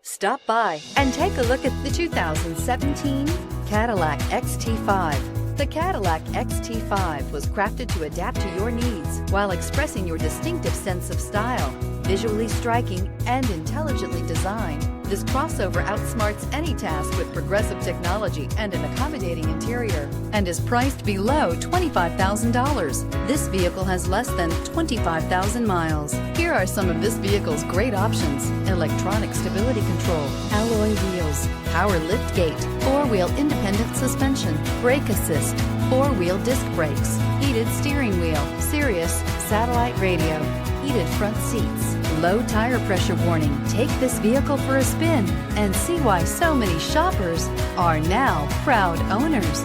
Stop by and take a look at the 2017 Cadillac XT5. The Cadillac XT5 was crafted to adapt to your needs while expressing your distinctive sense of style. Visually striking and intelligently designed, this crossover outsmarts any task with progressive technology and an accommodating interior, and is priced below $25,000. This vehicle has less than 25,000 miles. Here are some of this vehicle's great options: electronic stability control, alloy wheels, power lift gate, four-wheel independent suspension, brake assist, four-wheel disc brakes, heated steering wheel, Sirius satellite radio, heated front seats, low tire pressure warning. Take this vehicle for a spin and see why so many shoppers are now proud owners.